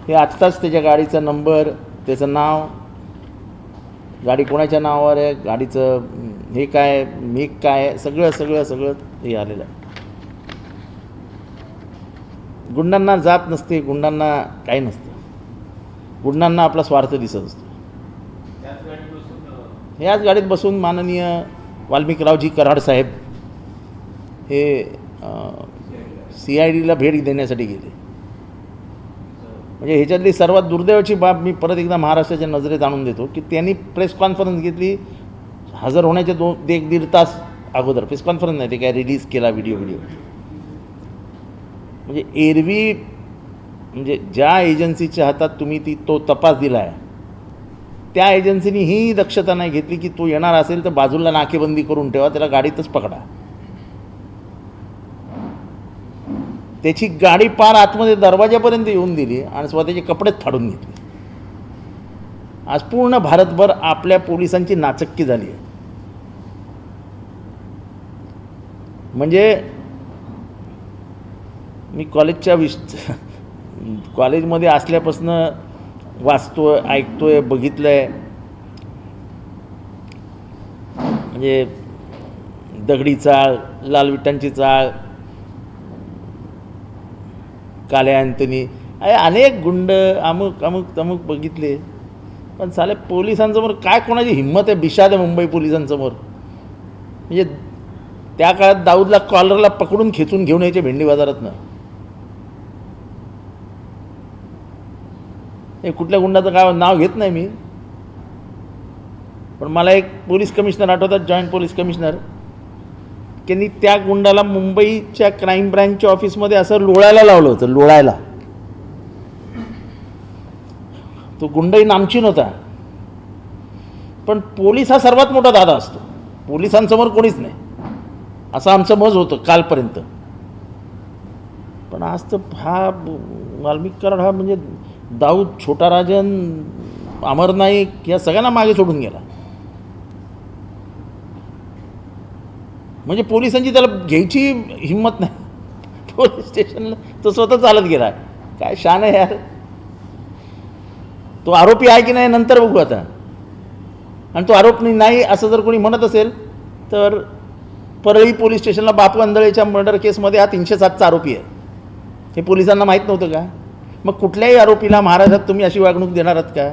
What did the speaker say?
हे आत्ताच त्याच्या गाडीचा नंबर, त्याचं नाव, गाडी कोणाच्या नावावर आहे, गाडीचं हे काय, मेक काय, सगळं सगळं सगळं हे आलेलं आहे. गुंडांना जात नसते, गुंडांना काही नसतं, गुंडांना आपला स्वार्थ दिसत असतो. ह्याच गाडीत बसून माननीय वाल्मिकरावजी कराड साहेब हे CIDला भेट देण्यासाठी गेले. म्हणजे ह्याच्यातली सर्वात दुर्दैवाची बाब मी परत एकदा महाराष्ट्राच्या नजरेत आणून देतो की त्यांनी प्रेस कॉन्फरन्स घेतली हजर होण्याच्या 1-1.5 तास अगोदर. प्रेस कॉन्फरन्स नाही, ते काय रिलीज केला व्हिडिओ. म्हणजे एरवी म्हणजे ज्या एजन्सीच्या हातात तुम्ही तो तपास दिला आहे त्या एजन्सीनी ही दक्षता नाही घेतली की तो येणार असेल तर बाजूला नाकेबंदी करून ठेवा, त्याला गाडीतच पकडा. त्याची गाडी पार आतमध्ये दरवाजापर्यंत येऊन दिली आणि स्वतःचे कपडेच फाडून घेतले. आज पूर्ण भारतभर आपल्या पोलिसांची नाचक्की झाली आहे. म्हणजे मी कॉलेजमध्ये असल्यापासून वाचतोय, ऐकतोय, बघितलंय. म्हणजे दगडी चाळ, लाल विटांची चाळ, काल्या अँथनी, अनेक गुंड, अमुक अमुक तमुक बघितले. पण साले पोलिसांसमोर काय कोणाची हिंमत आहे? बिशाद आहे मुंबई पोलिसांसमोर. म्हणजे त्या काळात दाऊदला कॉलरला पकडून खेचून घेऊन यायचे भेंडी बाजारातनं. हे कुठल्या गुंडाचं काय नाव घेत नाही मी, पण मला एक पोलीस कमिशनर आठवतात, जॉईंट पोलीस कमिशनर, त्यांनी त्या गुंडाला मुंबईच्या क्राईम ब्रँचच्या ऑफिसमध्ये असं लोळायला लावलं होतं. लोळायला. तो गुंडही नामचीन होता, पण पोलीस हा सर्वात मोठा दादा असतो, पोलिसांसमोर कोणीच नाही असं आमचं मत होतं कालपर्यंत. पण आज तर हा वाल्मिक कराड हा म्हणजे दाऊद, छोटा राजन, अमर नाईक या सगळ्यांना मागे सोडून गेला. म्हणजे पोलिसांची त्याला घ्यायची हिंमत नाही. पोलीस स्टेशनला तो स्वतः चालत गेला. काय शान आहे यार. तो आरोपी आहे की नाही नंतर बघू आता. आणि तो आरोपी नाही असं जर कोणी म्हणत असेल तर परळी पोलीस स्टेशनला बापू आंधळेच्या मर्डर केसमध्ये हा 307चा आरोपी आहे. हे पोलिसांना माहीत नव्हतं का? मग कुठल्याही आरोपीला महाराष्ट्रात तुम्ही अशी वागणूक देणार आहात का?